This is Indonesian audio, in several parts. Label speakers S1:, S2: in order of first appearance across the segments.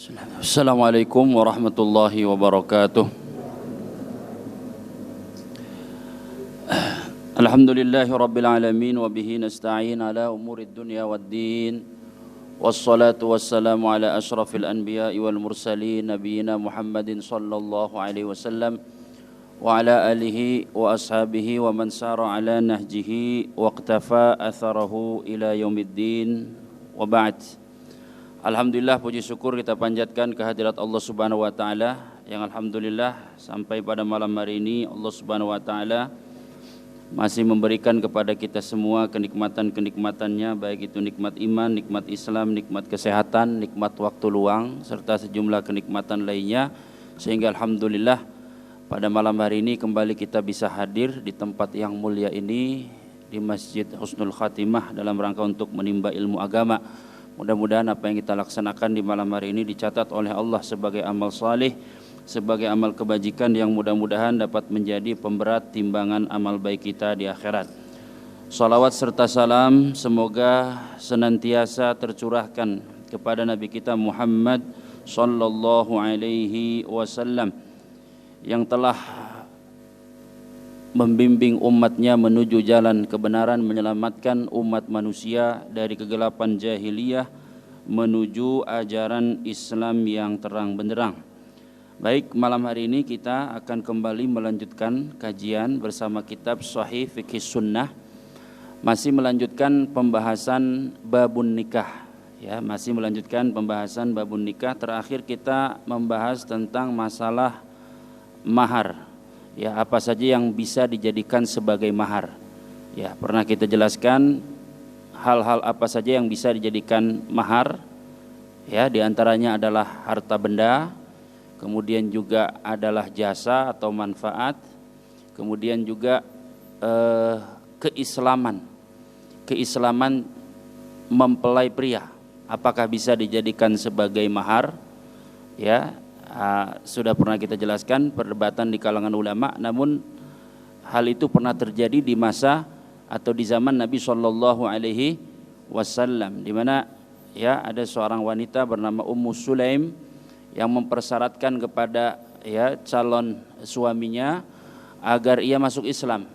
S1: Assalamualaikum warahmatullahi wabarakatuh. Alhamdulillahi rabbil alamin wa bihi nasta'in ala umurid dunya waddin. Wassalatu wassalamu ala ashrafil anbiya'i wal mursalin nabiyina Muhammadin sallallahu alaihi wasallam wa ala alihi wa ashabihi wa man sara ala nahjihi wa iqtafa atharahu ila yaumiddin wa ba'd. Alhamdulillah, puji syukur kita panjatkan kehadirat Allah Subhanahu wa taala yang alhamdulillah sampai pada malam hari ini Allah Subhanahu wa taala masih memberikan kepada kita semua kenikmatan-kenikmatannya, baik itu nikmat iman, nikmat Islam, nikmat kesehatan, nikmat waktu luang serta sejumlah kenikmatan lainnya, sehingga alhamdulillah pada malam hari ini kembali kita bisa hadir di tempat yang mulia ini, di Masjid Husnul Khatimah, dalam rangka untuk menimba ilmu agama. Mudah-mudahan apa yang kita laksanakan di malam hari ini dicatat oleh Allah sebagai amal saleh, sebagai amal kebajikan yang mudah-mudahan dapat menjadi pemberat timbangan amal baik kita di akhirat. Salawat serta salam semoga senantiasa tercurahkan kepada Nabi kita Muhammad sallallahu alaihi wasallam yang telah membimbing umatnya menuju jalan kebenaran, menyelamatkan umat manusia dari kegelapan jahiliyah menuju ajaran Islam yang terang benderang. Baik, malam hari ini kita akan kembali melanjutkan kajian bersama kitab Sahih Fiqh Sunnah, masih melanjutkan pembahasan babun nikah. Ya, masih melanjutkan pembahasan babun nikah. Terakhir kita membahas tentang masalah mahar. Ya, apa saja yang bisa dijadikan sebagai mahar. Ya, pernah kita jelaskan hal-hal apa saja yang bisa dijadikan mahar. Ya, diantaranya adalah harta benda, kemudian juga adalah jasa atau manfaat, kemudian juga keislaman mempelai pria, apakah bisa dijadikan sebagai mahar? Ya, sudah pernah kita jelaskan perdebatan di kalangan ulama, namun hal itu pernah terjadi di masa atau di zaman Nabi Shallallahu Alaihi Wasallam, di mana ya ada seorang wanita bernama Ummu Sulaim yang mempersyaratkan kepada ya calon suaminya agar ia masuk Islam,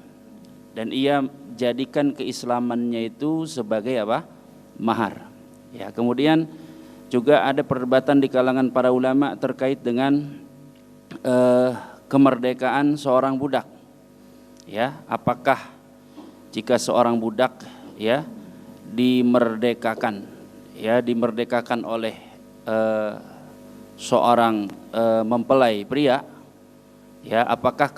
S1: dan ia jadikan keislamannya itu sebagai apa? Mahar. Ya, kemudian juga ada perdebatan di kalangan para ulama terkait dengan kemerdekaan seorang budak. Ya, apakah jika seorang budak ya dimerdekakan oleh seorang mempelai pria, ya, apakah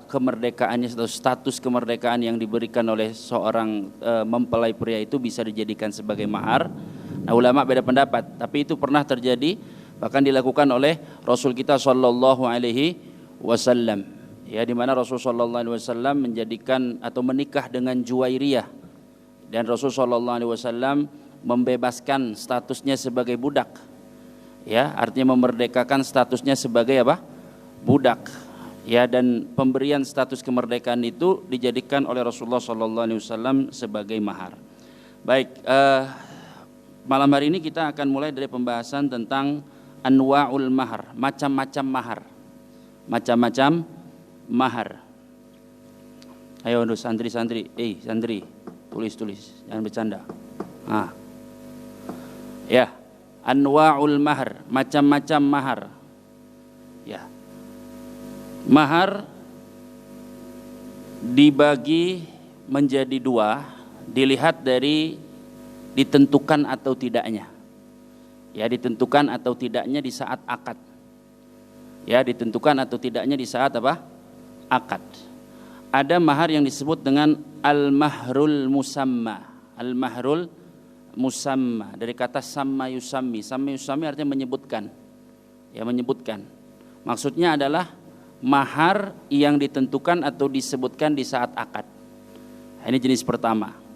S1: kemerdekaannya atau status kemerdekaan yang diberikan oleh seorang mempelai pria itu bisa dijadikan sebagai mahar? Nah, ulama beda pendapat, tapi itu pernah terjadi, bahkan dilakukan oleh Rasul kita Shallallahu Alaihi Wasallam. Ya, di mana Rasul Shallallahu Alaihi Wasallam menjadikan atau menikah dengan Juwairiyah, dan Rasul Shallallahu Alaihi Wasallam membebaskan statusnya sebagai budak. Ya, artinya memerdekakan statusnya sebagai apa? Budak. Ya, dan pemberian status kemerdekaan itu dijadikan oleh Rasulullah Shallallahu Alaihi Wasallam sebagai mahar. Baik. Malam hari ini kita akan mulai dari pembahasan tentang anwa'ul mahar, macam-macam mahar. Macam-macam mahar. Ayo santri-santri, tulis, jangan bercanda. Nah. Ya, anwa'ul mahar, macam-macam mahar. Ya. Mahar dibagi menjadi dua, dilihat dari ditentukan atau tidaknya. Ya, ditentukan atau tidaknya di saat akad. Ya, ditentukan atau tidaknya di saat apa? Akad. Ada mahar yang disebut dengan al-mahrul musamma. Al-mahrul musamma dari kata samma yusammi. Samma yusammi artinya menyebutkan. Ya, menyebutkan. Maksudnya adalah mahar yang ditentukan atau disebutkan di saat akad. Ini jenis pertama.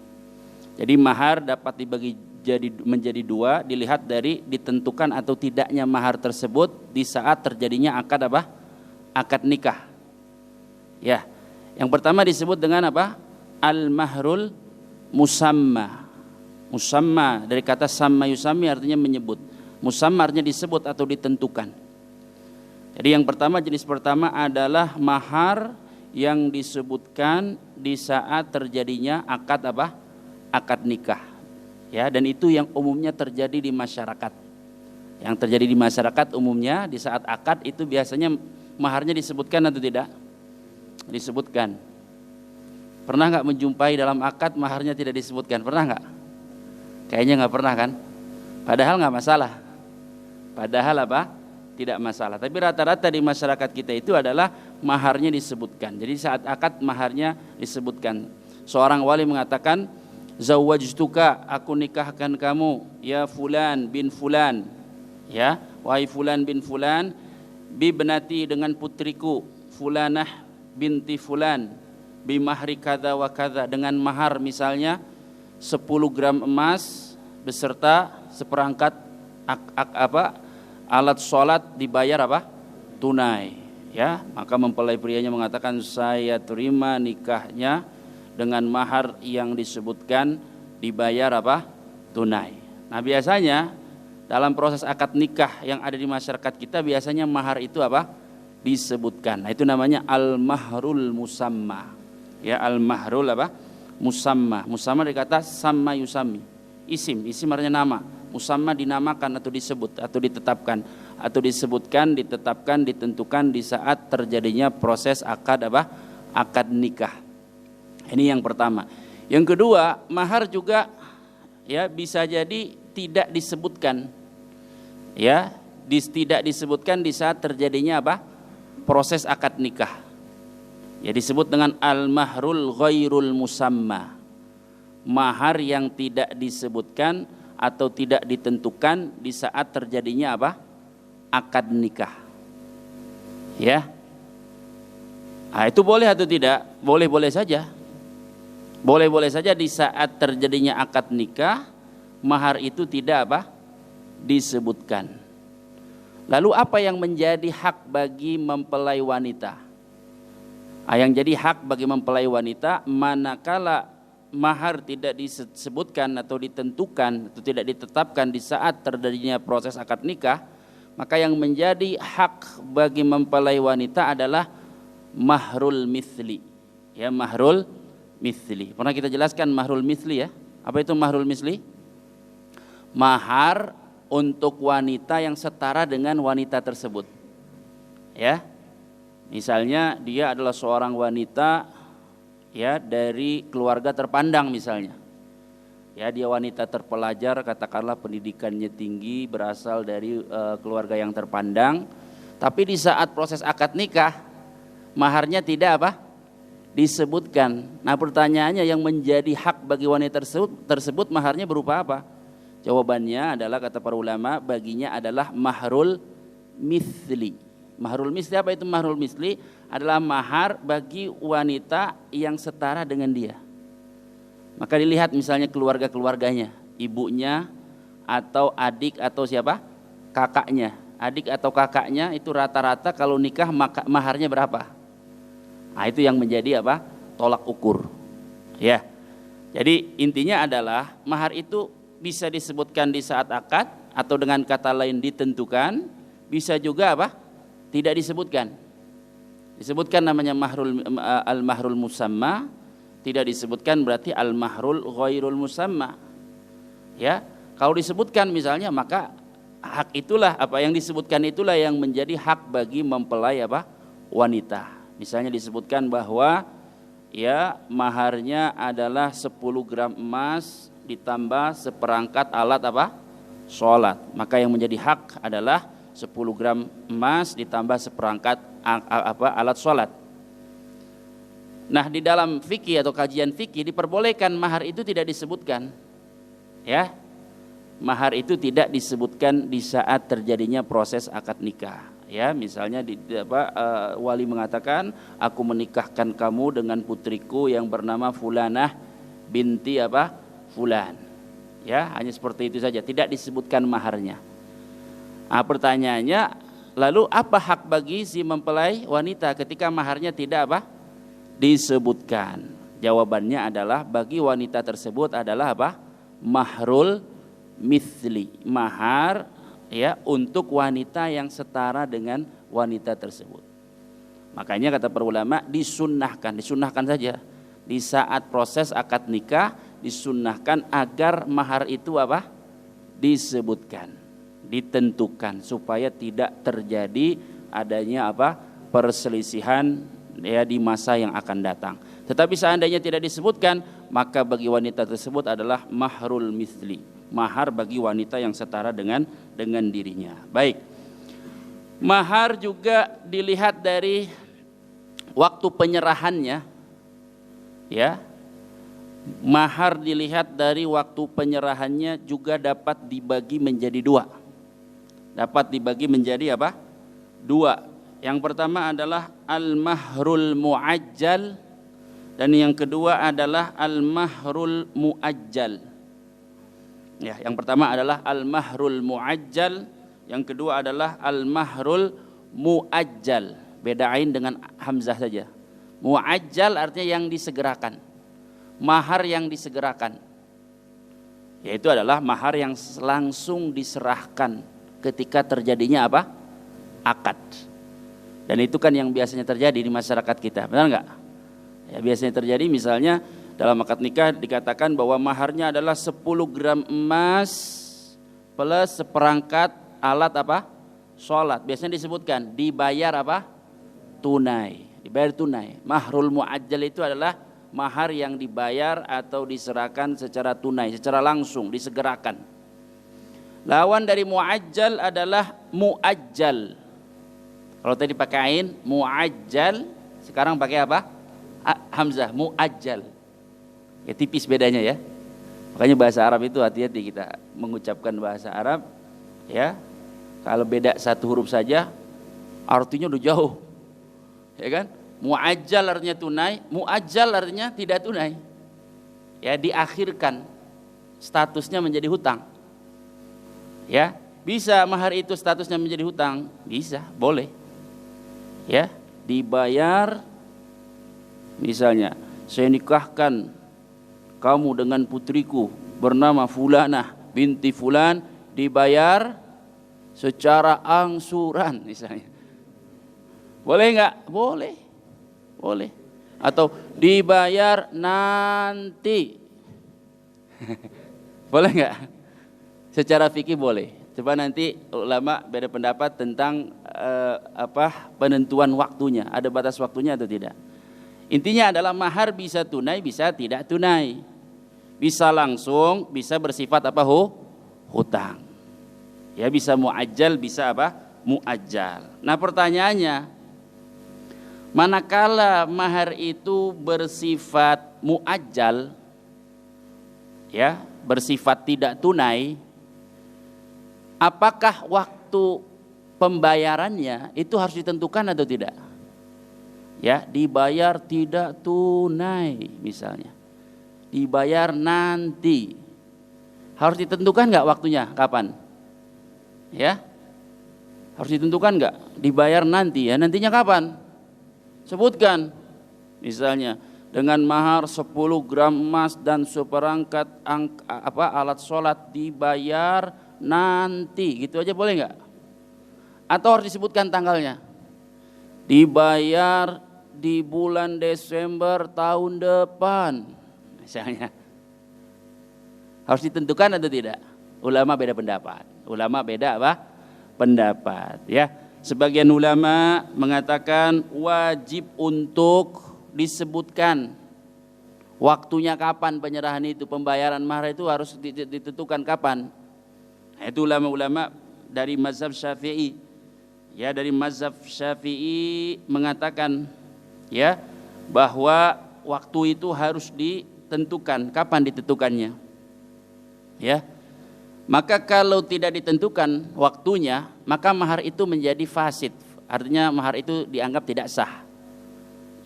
S1: Jadi mahar dapat dibagi menjadi dua, dilihat dari ditentukan atau tidaknya mahar tersebut di saat terjadinya akad apa? Akad nikah. Ya, yang pertama disebut dengan apa? Al-mahrul musamma. Musamma dari kata samma yusami artinya menyebut. Musamma artinya disebut atau ditentukan. Jadi yang pertama, jenis pertama adalah mahar yang disebutkan di saat terjadinya akad apa? Akad nikah. Ya, dan itu yang umumnya terjadi di masyarakat. Yang terjadi di masyarakat umumnya di saat akad itu biasanya maharnya disebutkan atau tidak? Disebutkan. Pernah nggak menjumpai dalam akad maharnya tidak disebutkan? Pernah nggak? Kayaknya nggak pernah kan? Padahal nggak masalah. Padahal apa? Tidak masalah. Tapi rata-rata di masyarakat kita itu adalah maharnya disebutkan. Jadi saat akad maharnya disebutkan. Seorang wali mengatakan, zawwajtuka, aku nikahkan kamu, ya fulan bin fulan, ya wahai fulan bin fulan, bi benati dengan putriku, fulanah binti fulan, bi mahri kadza wa kadza, dengan mahar misalnya 10 gram emas beserta seperangkat alat sholat dibayar apa? Tunai. Ya, maka mempelai prianya mengatakan, saya terima nikahnya dengan mahar yang disebutkan dibayar apa? Tunai. Nah, biasanya dalam proses akad nikah yang ada di masyarakat kita biasanya mahar itu apa? Disebutkan. Nah, itu namanya al-mahrul musamma. Ya, al-mahrul apa? Musamma. Musamma dikata sama yusami. Isim artinya nama. Musamma dinamakan atau disebut atau ditetapkan atau disebutkan, ditetapkan, ditentukan di saat terjadinya proses akad apa? Akad nikah. Ini yang pertama. Yang kedua, mahar juga ya bisa jadi tidak disebutkan. Ya, tidak disebutkan di saat terjadinya apa? Proses akad nikah. Ya, disebut dengan al-mahrul ghairul musamma. Mahar yang tidak disebutkan atau tidak ditentukan di saat terjadinya apa? Akad nikah. Ya. Nah, itu boleh atau tidak? Boleh-boleh saja. Boleh-boleh saja di saat terjadinya akad nikah, mahar itu tidak apa? Disebutkan. Lalu apa yang menjadi hak bagi mempelai wanita? Yang jadi hak bagi mempelai wanita manakala mahar tidak disebutkan atau ditentukan atau tidak ditetapkan di saat terjadinya proses akad nikah, maka yang menjadi hak bagi mempelai wanita adalah mahrul mithli. Ya, mahrul mithli. Pernah kita jelaskan mahrul mithli ya? Apa itu mahrul mithli? Mahar untuk wanita yang setara dengan wanita tersebut. Ya. Misalnya dia adalah seorang wanita ya dari keluarga terpandang misalnya. Ya, dia wanita terpelajar, katakanlah pendidikannya tinggi, berasal dari keluarga yang terpandang, tapi di saat proses akad nikah maharnya tidak apa? Disebutkan. Nah, pertanyaannya yang menjadi hak bagi wanita tersebut maharnya berupa apa? Jawabannya adalah kata para ulama, baginya adalah mahrul mithli. Mahrul misli, apa itu mahrul misli? Adalah mahar bagi wanita yang setara dengan dia. Maka dilihat misalnya keluarga-keluarganya, ibunya atau adik atau siapa? Kakaknya. Adik atau kakaknya itu rata-rata kalau nikah maharnya berapa? Nah, itu yang menjadi apa? Tolak ukur. Ya. Jadi intinya adalah mahar itu bisa disebutkan di saat akad atau dengan kata lain ditentukan, bisa juga apa? Tidak disebutkan. Disebutkan namanya al-mahrul musamma, tidak disebutkan berarti al-mahrul ghairul musamma. Ya, kalau disebutkan misalnya maka hak itulah apa yang disebutkan itulah yang menjadi hak bagi mempelai apa? Wanita. Misalnya disebutkan bahwa ya maharnya adalah 10 gram emas ditambah seperangkat alat apa? Sholat. Maka yang menjadi hak adalah 10 gram emas ditambah seperangkat alat sholat. Nah, di dalam fikih atau kajian fikih diperbolehkan mahar itu tidak disebutkan. Ya. Mahar itu tidak disebutkan di saat terjadinya proses akad nikah. Ya, misalnya wali mengatakan, aku menikahkan kamu dengan putriku yang bernama fulanah binti fulan. Ya, hanya seperti itu saja, tidak disebutkan maharnya. Nah, pertanyaannya, lalu apa hak bagi si mempelai wanita ketika maharnya tidak disebutkan? Jawabannya adalah bagi wanita tersebut adalah mahrul mithli, mahar ya untuk wanita yang setara dengan wanita tersebut. Makanya kata para ulama disunnahkan saja di saat proses akad nikah, disunnahkan agar mahar itu apa? Disebutkan, ditentukan supaya tidak terjadi adanya apa? Perselisihan ya di masa yang akan datang. Tetapi seandainya tidak disebutkan, maka bagi wanita tersebut adalah mahrul mithli, mahar bagi wanita yang setara dengan dirinya. Baik. Mahar juga dilihat dari waktu penyerahannya. Ya. Mahar dilihat dari waktu penyerahannya juga dapat dibagi menjadi dua. Dapat dibagi menjadi apa? Dua. Yang pertama adalah al-mahrul muajjal dan yang kedua adalah al-mahrul muajjal. Ya, yang pertama adalah al-mahrul muajjal, yang kedua adalah al-mahrul muajjal. Bedain dengan hamzah saja. Muajjal artinya yang disegerakan. Mahar yang disegerakan. Yaitu adalah mahar yang langsung diserahkan ketika terjadinya apa? Akad. Dan itu kan yang biasanya terjadi di masyarakat kita, benar nggak? Ya, biasanya terjadi misalnya dalam akad nikah dikatakan bahwa maharnya adalah 10 gram emas plus seperangkat alat apa? Sholat. Biasanya disebutkan dibayar apa? Tunai. Dibayar tunai. Mahrul muajjal itu adalah mahar yang dibayar atau diserahkan secara tunai, secara langsung, disegerakan. Lawan dari muajjal adalah muajjal. Kalau tadi pakai ain muajjal, sekarang pakai apa? Hamzah, muajjal. Ya tipis bedanya ya. Makanya bahasa Arab itu hati-hati kita mengucapkan bahasa Arab ya. Kalau beda satu huruf saja artinya udah jauh. Ya kan? Muajjal artinya tunai, muajjal artinya tidak tunai. Ya, diakhirkan. Statusnya menjadi hutang. Ya, bisa mahar itu statusnya menjadi hutang? Bisa, boleh. Ya, dibayar misalnya saya nikahkan kamu dengan putriku bernama Fulanah binti Fulan, dibayar secara angsuran misalnya. Boleh enggak? Boleh. Boleh. Atau dibayar nanti. Boleh enggak? Secara fikih boleh. Coba nanti ulama beda pendapat tentang penentuan waktunya. Ada batas waktunya atau tidak? Intinya adalah mahar bisa tunai, bisa tidak tunai. Bisa langsung, bisa bersifat apa? Hutang. Ya, bisa muajjal, bisa apa? Muajjal. Nah, pertanyaannya, manakala mahar itu bersifat muajjal, ya, bersifat tidak tunai, apakah waktu pembayarannya itu harus ditentukan atau tidak? Ya, dibayar tidak tunai misalnya. Dibayar nanti. Harus ditentukan enggak waktunya? Kapan? Ya. Harus ditentukan enggak? Dibayar nanti ya. Nantinya kapan? Sebutkan. Misalnya dengan mahar 10 gram emas dan seperangkat alat sholat dibayar nanti, gitu aja boleh nggak? Atau harus disebutkan tanggalnya? Dibayar di bulan Desember tahun depan, misalnya. Harus ditentukan atau tidak? Ulama beda pendapat. Ulama beda apa? Pendapat, ya. Sebagian ulama mengatakan wajib untuk disebutkan waktunya kapan penyerahan itu, pembayaran mahar itu harus ditentukan kapan. Itu ulama-ulama dari mazhab Syafi'i. Ya, dari mazhab Syafi'i mengatakan ya bahwa waktu itu harus ditentukan, kapan ditentukannya. Ya. Maka kalau tidak ditentukan waktunya, maka mahar itu menjadi fasid. Artinya mahar itu dianggap tidak sah.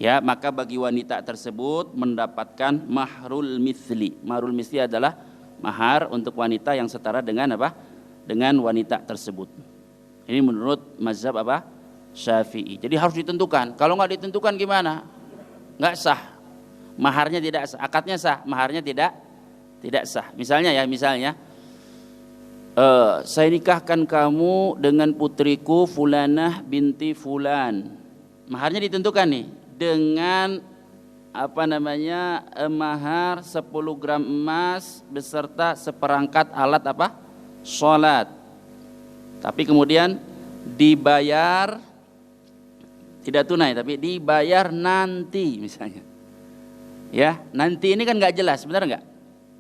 S1: Ya, maka bagi wanita tersebut mendapatkan mahrul mithli. Mahrul mithli adalah mahar untuk wanita yang setara dengan apa? Dengan wanita tersebut. Ini menurut mazhab apa? Syafi'i. Jadi harus ditentukan. Kalau nggak ditentukan gimana? Nggak sah. Maharnya tidak sah. Akadnya sah, maharnya tidak sah. Misalnya saya nikahkan kamu dengan putriku Fulanah binti Fulan. Maharnya ditentukan nih dengan mahar 10 gram emas beserta seperangkat alat salat. Tapi kemudian dibayar tidak tunai, tapi dibayar nanti misalnya. Ya, nanti ini kan nggak jelas, benar nggak?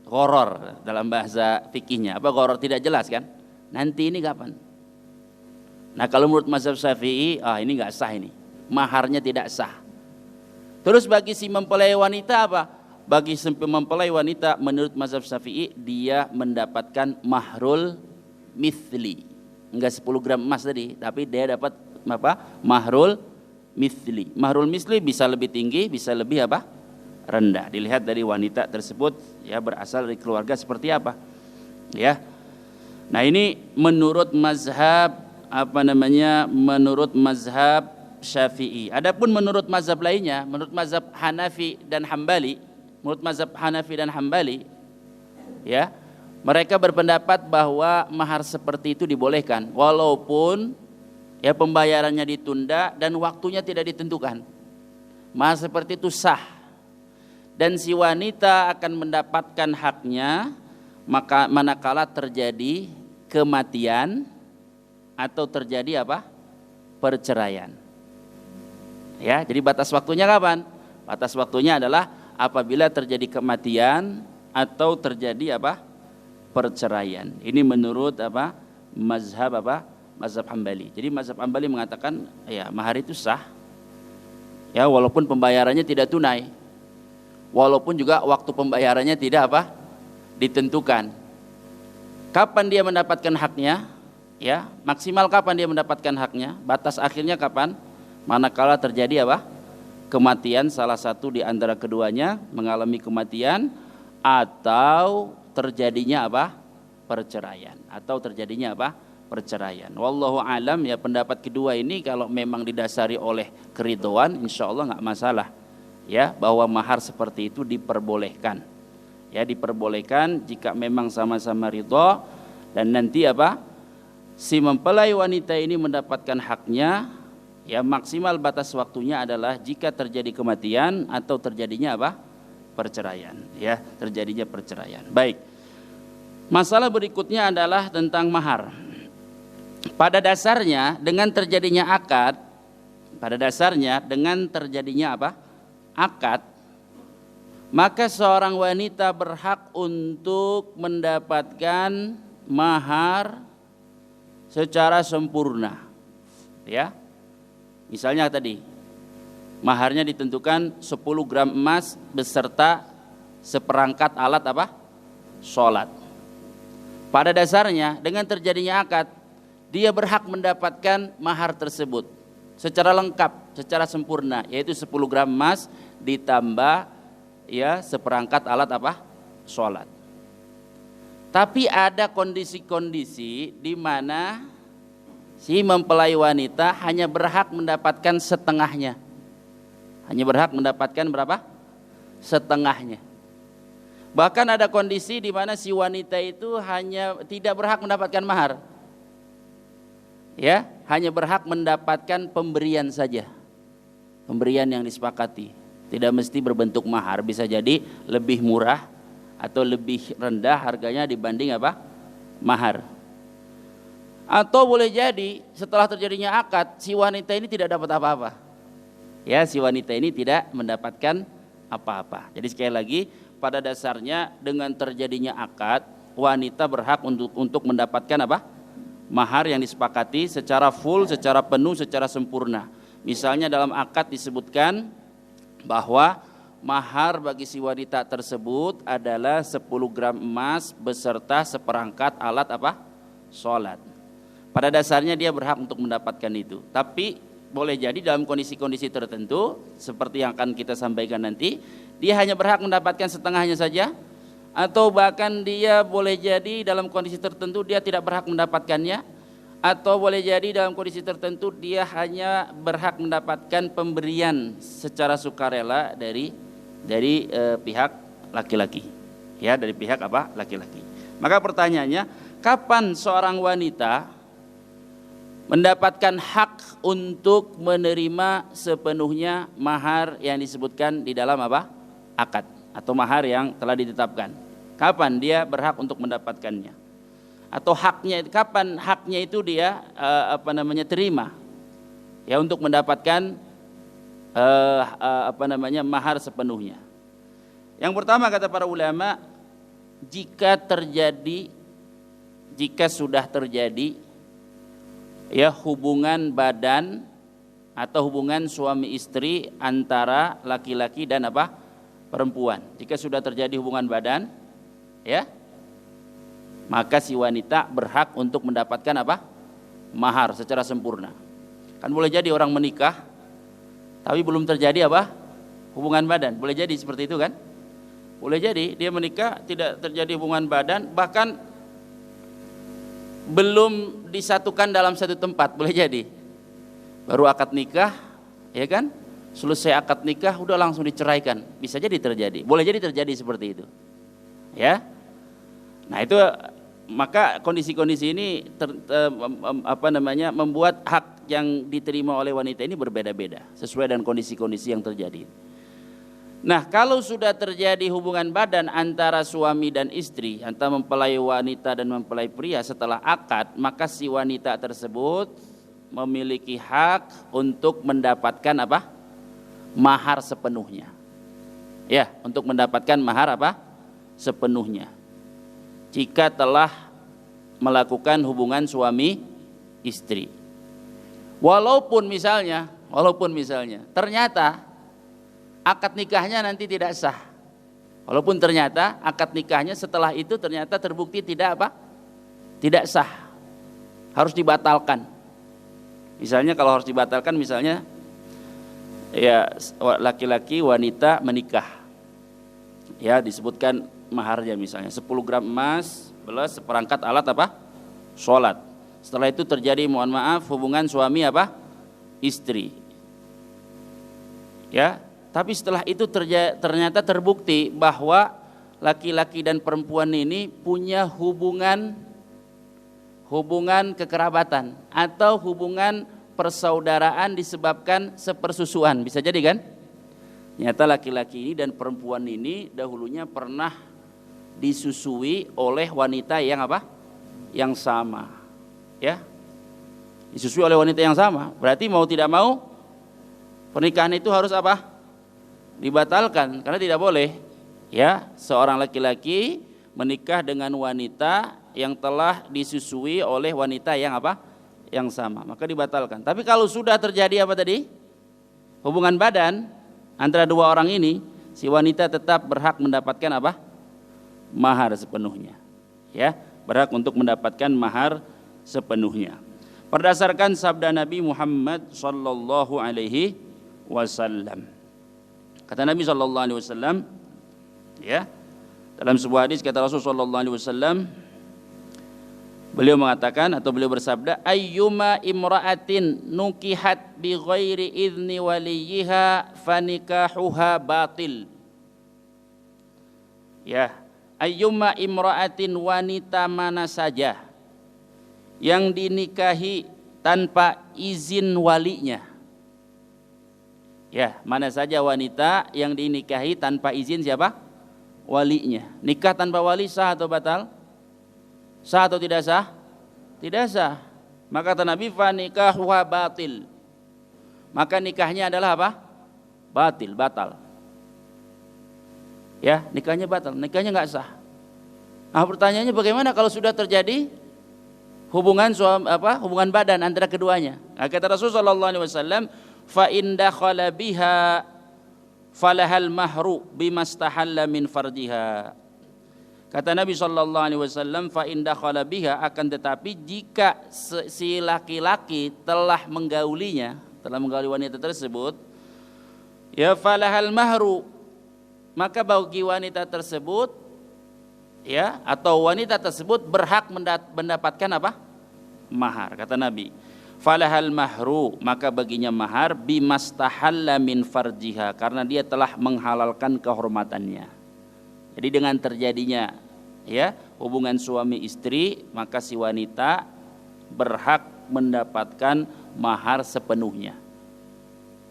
S1: Gharar dalam bahasa fikihnya. Apa gharar tidak jelas kan? Nanti ini kapan? Nah kalau menurut mazhab Syafi'i, ini nggak sah ini. Maharnya tidak sah. Terus bagi si mempelai wanita apa? Bagi si mempelai wanita menurut mazhab Syafi'i dia mendapatkan mahrul mithli. Enggak 10 gram emas tadi, tapi dia dapat mahrul mithli. Mahrul mithli bisa lebih tinggi, bisa lebih rendah. Dilihat dari wanita tersebut ya berasal dari keluarga seperti apa. Ya. Nah, ini menurut mazhab menurut mazhab Syafi'i. Adapun menurut mazhab lainnya, menurut mazhab Hanafi dan Hambali, ya, mereka berpendapat bahwa mahar seperti itu dibolehkan walaupun ya pembayarannya ditunda dan waktunya tidak ditentukan. Mahar seperti itu sah. Dan si wanita akan mendapatkan haknya manakala terjadi kematian atau terjadi perceraian. Ya, jadi batas waktunya kapan? Batas waktunya adalah apabila terjadi kematian atau terjadi perceraian. Ini menurut mazhab Hambali. Jadi mazhab Hambali mengatakan ya mahar itu sah. Ya, walaupun pembayarannya tidak tunai. Walaupun juga waktu pembayarannya tidak ditentukan. Kapan dia mendapatkan haknya? Ya, maksimal kapan dia mendapatkan haknya? Batas akhirnya kapan? Manakala terjadi kematian salah satu di antara keduanya mengalami kematian atau terjadinya perceraian perceraian. Wallahu alam, ya pendapat kedua ini kalau memang didasari oleh keridhaan insyaallah nggak masalah. Ya, bahwa mahar seperti itu diperbolehkan. Ya, diperbolehkan jika memang sama-sama ridha dan nanti si mempelai wanita ini mendapatkan haknya, ya maksimal batas waktunya adalah jika terjadi kematian atau terjadinya perceraian, ya, terjadinya perceraian. Baik. Masalah berikutnya adalah tentang mahar. Pada dasarnya dengan terjadinya akad, akad, maka seorang wanita berhak untuk mendapatkan mahar secara sempurna. Ya. Misalnya tadi maharnya ditentukan 10 gram emas beserta seperangkat alat salat. Pada dasarnya dengan terjadinya akad dia berhak mendapatkan mahar tersebut secara lengkap, secara sempurna, yaitu 10 gram emas ditambah ya seperangkat alat salat. Tapi ada kondisi-kondisi di mana si mempelai wanita hanya berhak mendapatkan setengahnya. Hanya berhak mendapatkan berapa? Setengahnya. Bahkan ada kondisi di mana si wanita itu hanya tidak berhak mendapatkan mahar. Ya, hanya berhak mendapatkan pemberian saja. Pemberian yang disepakati. Tidak mesti berbentuk mahar, bisa jadi lebih murah atau lebih rendah harganya dibanding mahar. Atau boleh jadi setelah terjadinya akad si wanita ini tidak dapat apa-apa. Ya, si wanita ini tidak mendapatkan apa-apa. Jadi sekali lagi pada dasarnya dengan terjadinya akad wanita berhak untuk mendapatkan mahar yang disepakati secara full, secara penuh, secara sempurna. Misalnya dalam akad disebutkan bahwa mahar bagi si wanita tersebut adalah 10 gram emas beserta seperangkat alat salat. Pada dasarnya dia berhak untuk mendapatkan itu. Tapi boleh jadi dalam kondisi-kondisi tertentu seperti yang akan kita sampaikan nanti, dia hanya berhak mendapatkan setengahnya saja, atau bahkan dia boleh jadi dalam kondisi tertentu dia tidak berhak mendapatkannya, atau boleh jadi dalam kondisi tertentu dia hanya berhak mendapatkan pemberian secara sukarela dari pihak laki-laki. Ya, dari pihak laki-laki. Maka pertanyaannya, kapan seorang wanita mendapatkan hak untuk menerima sepenuhnya mahar yang disebutkan di dalam apa? Akad atau mahar yang telah ditetapkan. Kapan dia berhak untuk mendapatkannya? Atau haknya, kapan haknya itu dia terima ya untuk mendapatkan mahar sepenuhnya. Yang pertama kata para ulama, jika sudah terjadi ya hubungan badan atau hubungan suami istri antara laki-laki dan perempuan. Jika sudah terjadi hubungan badan ya, maka si wanita berhak untuk mendapatkan mahar secara sempurna. Kan boleh jadi orang menikah tapi belum terjadi hubungan badan. Boleh jadi seperti itu kan? Boleh jadi dia menikah tidak terjadi hubungan badan, bahkan belum disatukan dalam satu tempat. Boleh jadi baru akad nikah ya kan, selesai akad nikah udah langsung diceraikan. Bisa jadi terjadi, boleh jadi terjadi seperti itu ya. Nah itu, maka kondisi-kondisi ini membuat hak yang diterima oleh wanita ini berbeda-beda sesuai dengan kondisi-kondisi yang terjadi. Nah, kalau sudah terjadi hubungan badan antara suami dan istri, antara mempelai wanita dan mempelai pria setelah akad, maka si wanita tersebut memiliki hak untuk mendapatkan mahar sepenuhnya. Ya, untuk mendapatkan mahar sepenuhnya. Jika telah melakukan hubungan suami istri. Walaupun misalnya ternyata akad nikahnya nanti tidak sah. Walaupun ternyata akad nikahnya setelah itu ternyata terbukti tidak sah. Harus dibatalkan. Misalnya kalau harus dibatalkan, misalnya ya laki-laki wanita menikah. Ya, disebutkan maharnya misalnya 10 gram emas plus seperangkat alat sholat. Setelah itu terjadi hubungan suami istri ya, tapi setelah itu ternyata terbukti bahwa laki-laki dan perempuan ini punya hubungan kekerabatan atau hubungan persaudaraan disebabkan sepersusuan. Bisa jadi kan? Nyata laki-laki ini dan perempuan ini dahulunya pernah disusui oleh wanita yang yang sama ya, disusui oleh wanita yang sama. Berarti mau tidak mau pernikahan itu harus dibatalkan, karena tidak boleh ya seorang laki-laki menikah dengan wanita yang telah disusui oleh wanita yang yang sama, maka dibatalkan. Tapi kalau sudah terjadi hubungan badan antara dua orang ini, si wanita tetap berhak mendapatkan mahar sepenuhnya ya, berhak untuk mendapatkan mahar sepenuhnya berdasarkan sabda Nabi Muhammad sallallahu alaihi wasallam. Kata Nabi sallallahu alaihi wasallam ya, dalam sebuah hadis kata Rasul sallallahu alaihi wasallam, beliau mengatakan atau beliau bersabda, ayyuma imra'atin nukihat bi ghairi idzni waliyiha fanikahuha batil. Ya, ayyuma imra'atin, wanita mana saja yang dinikahi tanpa izin walinya. Ya, mana saja wanita yang dinikahi tanpa izin siapa? Walinya. Nikah tanpa wali sah atau batal? Sah atau tidak sah? Tidak sah. Maka kata Nabi, fa nikahuha batil. Maka nikahnya adalah batal. Ya, nikahnya batal, nikahnya enggak sah. Nah, pertanyaannya bagaimana kalau sudah terjadi hubungan hubungan badan antara keduanya? Nah, kata Rasulullah sallallahu alaihi wasallam, fa in dakhala biha falahal mahru bimastahalla min farjiha. Kata Nabi sallallahu alaihi wasallam, fa in dakhala biha, akan tetapi jika si laki-laki telah menggauli wanita tersebut, ya falahal mahru, maka bagi wanita tersebut ya, atau wanita tersebut berhak mendapatkan mahar. Kata Nabi, falahal mahru, maka baginya mahar bimastahalla min farjiha, karena dia telah menghalalkan kehormatannya. Jadi dengan terjadinya ya, hubungan suami istri, maka si wanita berhak mendapatkan mahar sepenuhnya.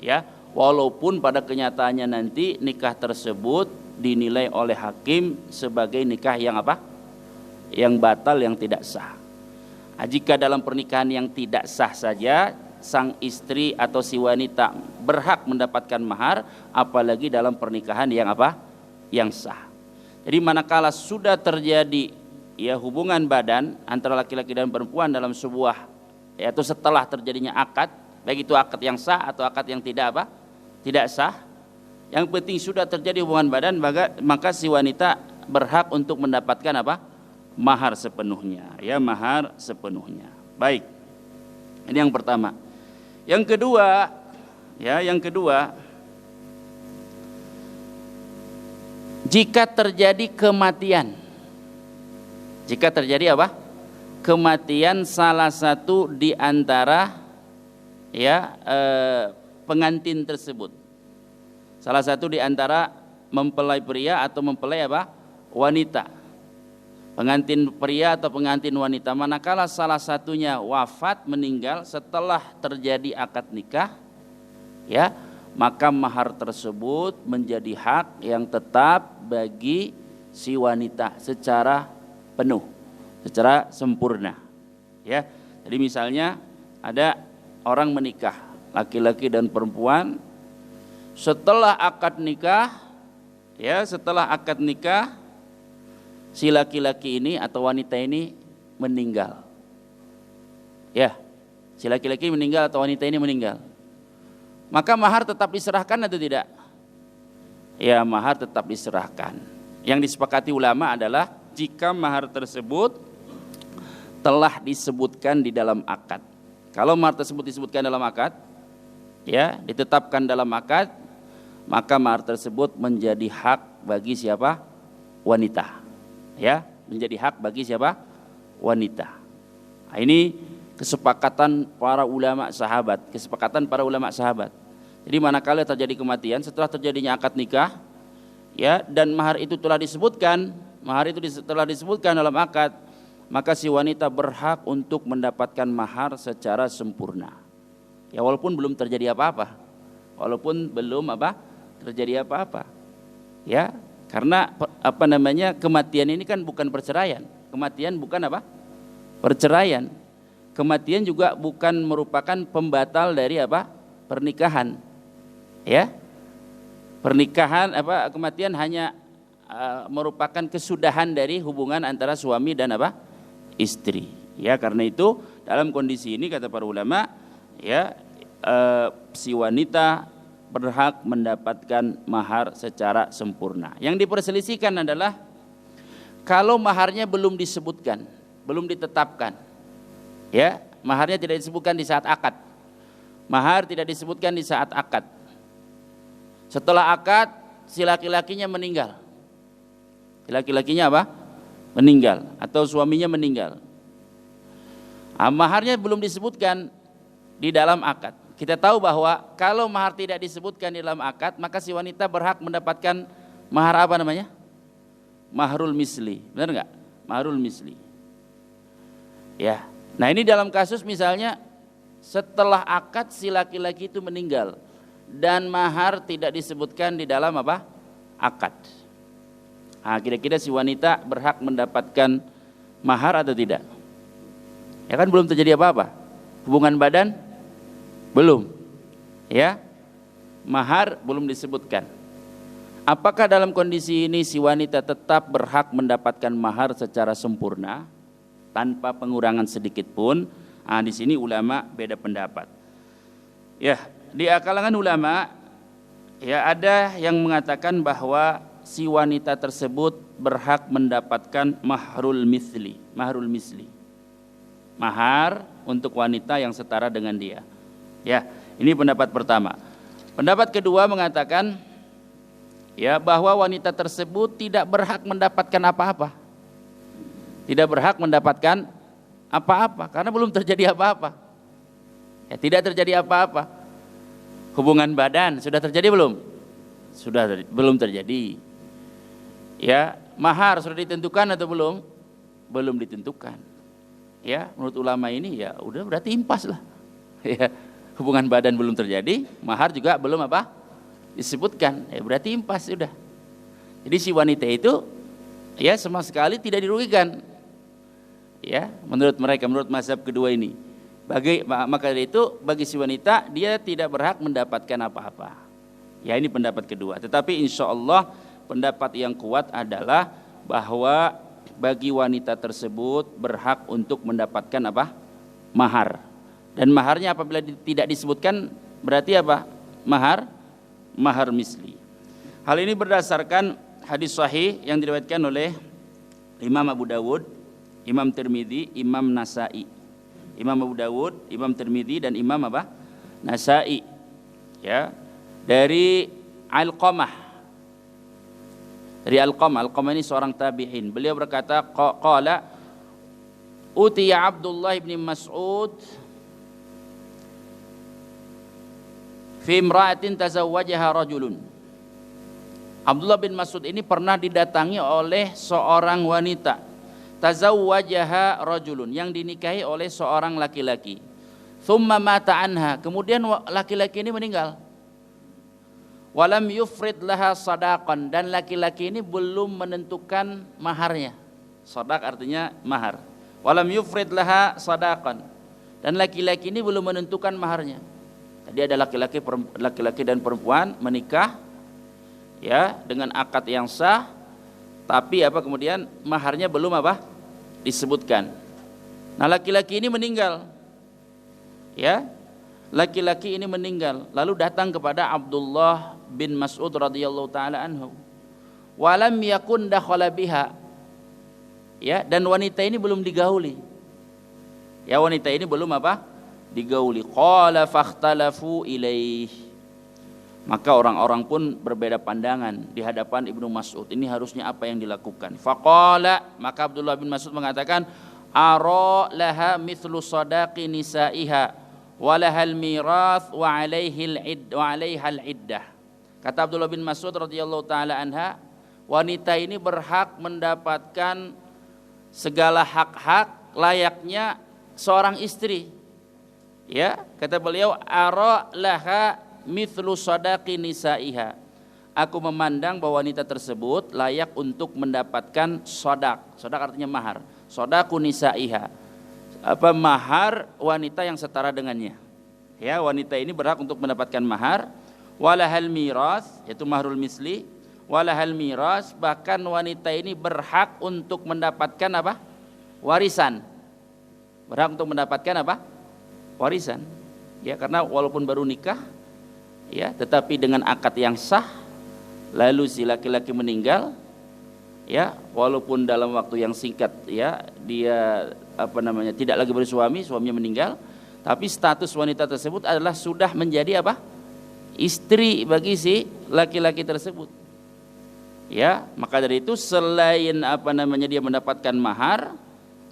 S1: Ya, walaupun pada kenyataannya nanti nikah tersebut dinilai oleh hakim sebagai nikah yang apa? Yang batal, yang tidak sah. Jika dalam pernikahan yang tidak sah saja sang istri atau si wanita berhak mendapatkan mahar, apalagi dalam pernikahan yang apa? Yang sah. Jadi manakala sudah terjadi ya hubungan badan antara laki-laki dan perempuan dalam sebuah, yaitu setelah terjadinya akad, baik itu akad yang sah atau akad yang tidak apa? Tidak sah. Yang penting sudah terjadi hubungan badan, maka si wanita berhak untuk mendapatkan apa? Mahar sepenuhnya, ya, mahar sepenuhnya. Baik. Ini yang pertama. Yang kedua, ya, yang kedua, jika terjadi kematian. Jika terjadi apa? Kematian salah satu di antara ya pengantin tersebut. Salah satu di antara mempelai pria atau mempelai apa? Wanita. Pengantin pria atau pengantin wanita, manakala salah satunya wafat, meninggal setelah terjadi akad nikah, ya, maka mahar tersebut menjadi hak yang tetap bagi si wanita secara penuh, secara sempurna. Ya, jadi misalnya ada orang menikah, laki-laki dan perempuan, setelah akad nikah, ya, setelah akad nikah, si laki-laki ini atau wanita ini meninggal. Ya, si laki-laki meninggal atau wanita ini meninggal. Maka mahar tetap diserahkan atau tidak? Ya, mahar tetap diserahkan. Yang disepakati ulama adalah jika mahar tersebut telah disebutkan di dalam akad. Kalau mahar tersebut disebutkan dalam akad, ya, ditetapkan dalam akad, maka mahar tersebut menjadi hak bagi siapa? Wanita. Ya, menjadi hak bagi siapa? Wanita. Nah, ini kesepakatan para ulama sahabat, kesepakatan para ulama sahabat. Jadi manakala terjadi kematian setelah terjadinya akad nikah, ya, dan mahar itu telah disebutkan, telah disebutkan dalam akad, maka si wanita berhak untuk mendapatkan mahar secara sempurna. Ya, walaupun belum terjadi apa-apa. Walaupun belum apa? Terjadi apa-apa. Ya, karena apa namanya, kematian ini kan bukan perceraian. Kematian bukan apa? Perceraian. Kematian juga bukan merupakan pembatal dari apa? Pernikahan. Ya. Pernikahan apa? Kematian hanya merupakan kesudahan dari hubungan antara suami dan apa? Istri. Ya, karena itu dalam kondisi ini kata para ulama, ya, si wanita berhak mendapatkan mahar secara sempurna. Yang diperselisihkan adalah kalau maharnya belum disebutkan, belum ditetapkan, ya, maharnya tidak disebutkan di saat akad. Mahar tidak disebutkan di saat akad. Setelah akad, si laki-lakinya meninggal. Si laki-lakinya apa? Meninggal atau suaminya meninggal. Maharnya belum disebutkan di dalam akad. Kita tahu bahwa kalau mahar tidak disebutkan di dalam akad, maka si wanita berhak mendapatkan mahar apa namanya? Mahrul misli. Benar enggak? Mahrul misli. Ya. Nah, ini dalam kasus misalnya setelah akad si laki-laki itu meninggal dan mahar tidak disebutkan di dalam apa? Akad. Nah, kira-kira si wanita berhak mendapatkan mahar atau tidak? Ya kan belum terjadi apa-apa. Hubungan badan belum, ya, mahar belum disebutkan. Apakah dalam kondisi ini si wanita tetap berhak mendapatkan mahar secara sempurna tanpa pengurangan sedikit pun? Nah, di sini ulama beda pendapat. Ya, di kalangan ulama, ya, ada yang mengatakan bahwa si wanita tersebut berhak mendapatkan mahrul misli, mahrul misli, mahar untuk wanita yang setara dengan dia. Ya, ini pendapat pertama. Pendapat kedua mengatakan, ya, bahwa wanita tersebut tidak berhak mendapatkan apa-apa. Tidak berhak mendapatkan apa-apa karena belum terjadi apa-apa. Ya, tidak terjadi apa-apa. Hubungan badan sudah terjadi belum? Belum terjadi. Ya, mahar sudah ditentukan atau belum? Belum ditentukan. Ya, menurut ulama ini ya udah berarti impas lah. Ya, hubungan badan belum terjadi, mahar juga belum apa? Disebutkan. Ya berarti impas sudah. Jadi si wanita itu ya sama sekali tidak dirugikan. Ya, menurut mereka, menurut mazhab kedua ini. Maka dari itu bagi si wanita dia tidak berhak mendapatkan apa-apa. Ya, ini pendapat kedua. Tetapi insya Allah pendapat yang kuat adalah bahwa bagi wanita tersebut berhak untuk mendapatkan apa? Mahar. Dan maharnya apabila tidak disebutkan berarti apa? Mahar misli. Hal ini berdasarkan hadis sahih yang diriwayatkan oleh Imam Abu Dawud, Imam Tirmidzi, Imam Nasa'i. Imam Abu Dawud, Imam Tirmidzi dan Imam apa? Nasa'i. Ya. Dari Alqamah. Dari Alqamah ini seorang tabi'in. Beliau berkata, qala utiya Abdullah bin Mas'ud fi imra'atin tazawwajaha rajulun. Abdullah bin Mas'ud ini pernah didatangi oleh seorang wanita. Tazawwajaha rajulun, yang dinikahi oleh seorang laki-laki. Thumma mata anha, kemudian laki-laki ini meninggal. Walam yufrid laha sadaqan, dan laki-laki ini belum menentukan maharnya. Sadaq artinya mahar. Walam yufrid laha sadaqan, dan laki-laki ini belum menentukan maharnya. Tadi ada laki-laki dan perempuan menikah ya dengan akad yang sah, tapi apa kemudian maharnya belum apa disebutkan. Nah, laki-laki ini meninggal. Ya. Laki-laki ini meninggal, lalu datang kepada Abdullah bin Mas'ud radhiyallahu taala anhu. Walam yakun dakhala biha. Ya, dan wanita ini belum digauli. Ya, wanita ini belum apa? Digauli. Qala fakhtalafu ilaih. Maka orang-orang pun berbeda pandangan di hadapan Ibnu Mas'ud. Ini harusnya apa yang dilakukan? Faqala, maka Abdullah bin Mas'ud mengatakan, ara laha mithlu sadaqi nisaiha walahal mirath wa alaihal iddah. Kata Abdullah bin Mas'ud radhiyallahu taala anha, wanita ini berhak mendapatkan segala hak-hak layaknya seorang istri. Ya, kata beliau, ara laha mithlu sadaqi nisaiha. Aku memandang bahwa wanita tersebut layak untuk mendapatkan sodak. Sodak artinya mahar. Sodaku nisaiha. Apa mahar wanita yang setara dengannya. Ya, wanita ini berhak untuk mendapatkan mahar. Walahal miras, yaitu mahrul misli. Walahal miras, bahkan wanita ini berhak untuk mendapatkan apa? Warisan. Berhak untuk mendapatkan apa? Warisan. Ya, karena walaupun baru nikah, ya, tetapi dengan akad yang sah, lalu si laki-laki meninggal, ya, walaupun dalam waktu yang singkat, ya, dia tidak lagi bersuami, suaminya meninggal, tapi status wanita tersebut adalah sudah menjadi apa? Istri bagi si laki-laki tersebut. Ya, maka dari itu selain dia mendapatkan mahar,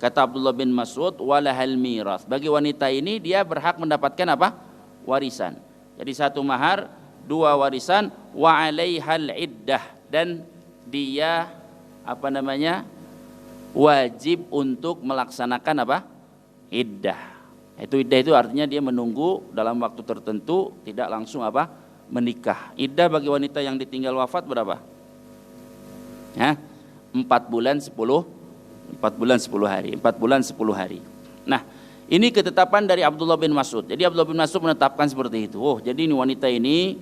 S1: kata Abdullah bin Mas'ud, walahal miras. Bagi wanita ini dia berhak mendapatkan apa? Warisan. Jadi satu mahar, dua warisan, wa alaihal iddah, dan dia wajib untuk melaksanakan apa? Iddah. Iddah itu artinya dia menunggu dalam waktu tertentu, tidak langsung apa? Menikah. Iddah bagi wanita yang ditinggal wafat berapa? Ya, 4 bulan 10 hari. 4 bulan 10 hari. Nah, ini ketetapan dari Abdullah bin Mas'ud. Jadi Abdullah bin Mas'ud menetapkan seperti itu. Oh, jadi ini wanita ini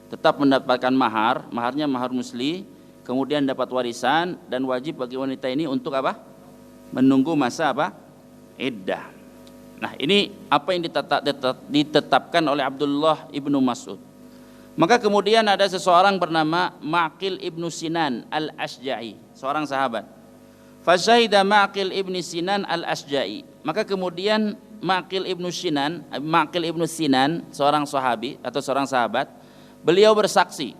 S1: tetap mendapatkan mahar, maharnya mahar musli, kemudian dapat warisan, dan wajib bagi wanita ini untuk apa? Menunggu masa apa? Iddah. Nah, ini apa yang ditetapkan oleh Abdullah ibnu Mas'ud. Maka kemudian ada seseorang bernama Ma'qil ibnu Sinan al-Ashja'i, seorang sahabat. Fasyahida Ma'qil ibnu Sinan al-Ashja'i. Maka kemudian Ma'qil ibnu Sinan, seorang sahabi atau seorang sahabat, beliau bersaksi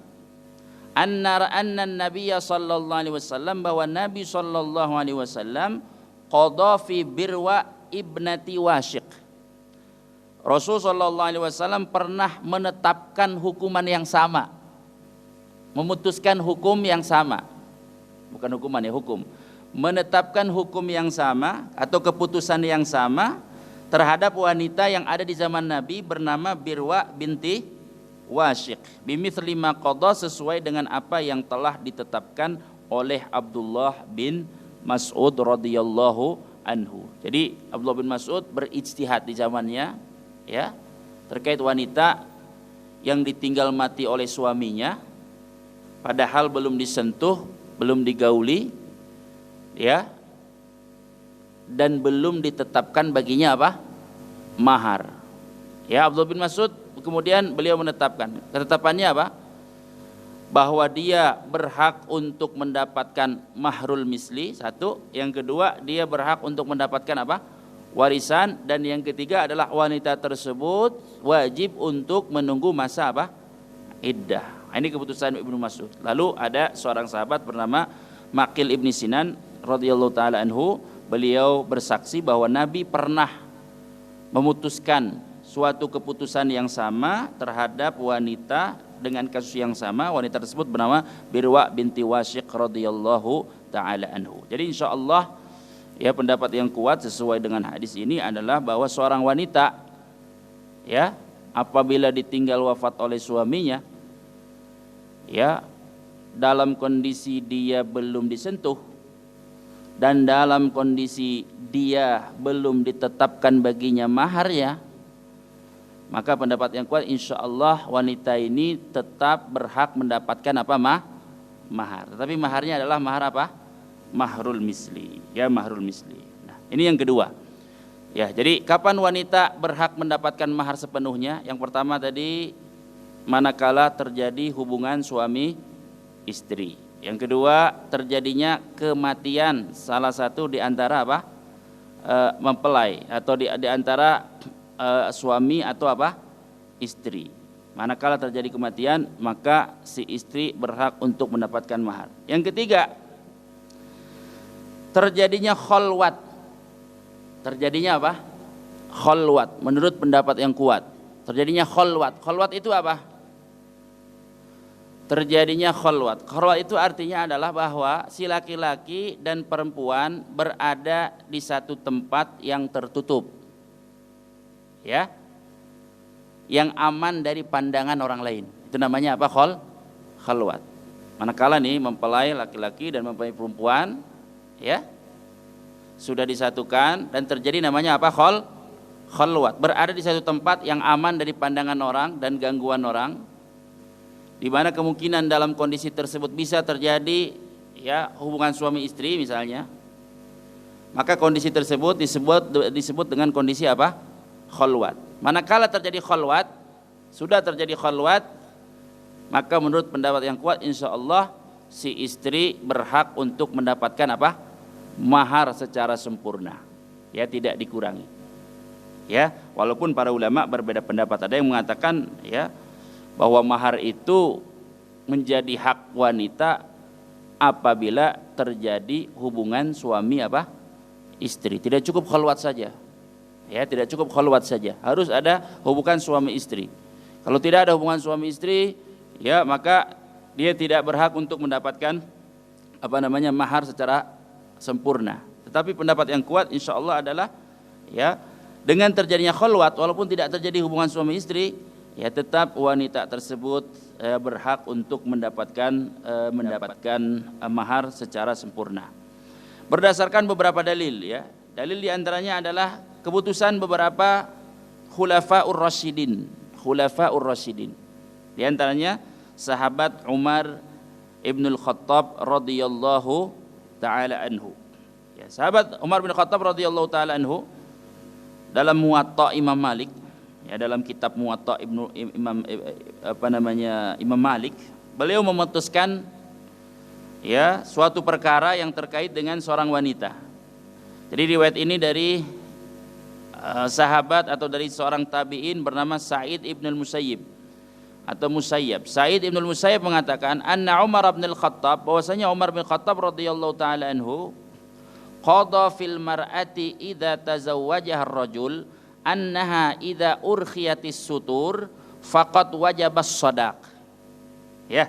S1: anna Nabiya sallallahu alaihi wasallam, bahwa Nabi sallallahu alaihi wasallam qada fi Birwa ibnati Washiq. Rasul sallallahu alaihi wasallam pernah menetapkan hukuman yang sama, memutuskan hukum yang sama. bukan hukuman ya, hukum. Menetapkan hukum yang sama atau keputusan yang sama terhadap wanita yang ada di zaman Nabi bernama Birwa binti Washiq bimithli ma qada, sesuai dengan apa yang telah ditetapkan oleh Abdullah bin Mas'ud radhiyallahu anhu. Jadi Abdullah bin Mas'ud berijtihad di zamannya ya terkait wanita yang ditinggal mati oleh suaminya padahal belum disentuh, belum digauli ya, dan belum ditetapkan baginya apa? Mahar. Ya, Abdullah bin Mas'ud kemudian beliau menetapkan. Ketetapannya apa? Bahwa dia berhak untuk mendapatkan mahrul misli, satu. Yang kedua, dia berhak untuk mendapatkan apa? Warisan. Dan yang ketiga adalah wanita tersebut wajib untuk menunggu masa apa? Iddah. Ini keputusan Ibnu Mas'ud. Lalu ada seorang sahabat bernama Maqil ibni Sinan radhiyallahu taala anhu, beliau bersaksi bahwa Nabi pernah memutuskan suatu keputusan yang sama terhadap wanita dengan kasus yang sama. Wanita tersebut bernama Birwa binti Washiq radhiyallahu taala anhu. Jadi insyaallah ya pendapat yang kuat sesuai dengan hadis ini adalah bahwa seorang wanita ya apabila ditinggal wafat oleh suaminya ya dalam kondisi dia belum disentuh dan dalam kondisi dia belum ditetapkan baginya maharnya, maka pendapat yang kuat insya Allah wanita ini tetap berhak mendapatkan apa? Mahar. Tetapi maharnya adalah mahar apa? Mahrul misli. Ya, mahrul misli. Nah, ini yang kedua. Ya, jadi kapan wanita berhak mendapatkan mahar sepenuhnya? Yang pertama tadi manakala terjadi hubungan suami istri. Yang kedua, terjadinya kematian salah satu di antara apa? Mempelai atau di antara suami atau apa? Istri. Manakala terjadi kematian, maka si istri berhak untuk mendapatkan mahar. Yang ketiga, terjadinya kholwat. Terjadinya apa? Kholwat. Menurut pendapat yang kuat, terjadinya kholwat. Kholwat itu apa? Terjadinya kholwat. Kholwat itu artinya adalah bahwa si laki-laki dan perempuan berada di satu tempat yang tertutup, ya, yang aman dari pandangan orang lain. Itu namanya apa? Kholwat. Manakala nih mempelai laki-laki dan mempelai perempuan, ya, sudah disatukan dan terjadi namanya apa? Kholwat. Berada di satu tempat yang aman dari pandangan orang dan gangguan orang, di mana kemungkinan dalam kondisi tersebut bisa terjadi ya hubungan suami istri misalnya, maka kondisi tersebut disebut dengan kondisi apa? Kholwat. Manakala terjadi kholwat, sudah terjadi kholwat, maka menurut pendapat yang kuat insya Allah si istri berhak untuk mendapatkan apa? Mahar secara sempurna, ya, tidak dikurangi. Ya, walaupun para ulama berbeda pendapat, ada yang mengatakan ya bahwa mahar itu menjadi hak wanita apabila terjadi hubungan suami apa? Istri. Tidak cukup kholwat saja. Ya, tidak cukup kholwat saja. Harus ada hubungan suami istri. Kalau tidak ada hubungan suami istri, ya maka dia tidak berhak untuk mendapatkan apa namanya? Mahar secara sempurna. Tetapi pendapat yang kuat insya Allah adalah ya dengan terjadinya kholwat walaupun tidak terjadi hubungan suami istri, ya tetap wanita tersebut berhak untuk mendapatkan mahar secara sempurna. Berdasarkan beberapa dalil ya. Dalil diantaranya adalah keputusan beberapa khulafaur rasyidin. Khulafaur rasyidin. Di antaranya sahabat Umar Ibnul Khattab radhiyallahu taala anhu. Ya, sahabat Umar bin Khattab radhiyallahu taala anhu dalam Muwatta Imam Malik, ya, dalam kitab Muwatta Imam Malik, beliau memutuskan ya suatu perkara yang terkait dengan seorang wanita. Jadi riwayat ini dari sahabat atau dari seorang tabi'in bernama Sa'id ibn al-Musayyib atau Musayyab. Sa'id ibn al-Musayyib mengatakan anna Umar bin al-Khattab, bahwasanya Umar bin Khattab radhiyallahu taala anhu qada fil mar'ati idza tazawwajaha ar-rajul annaha idza urkhiyatis sutur faqad wajabas shadaq. Ya.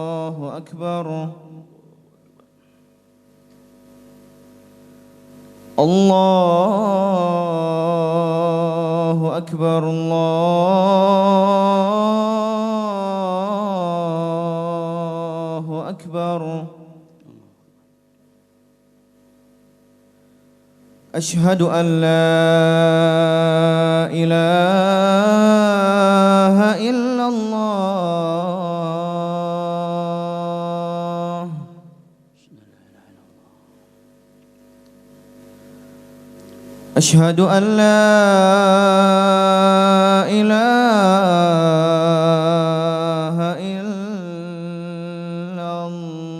S2: الله الله أكبر الله أكبر أشهد أن لا إله إلا الله أشهد أن لا إله إلا الله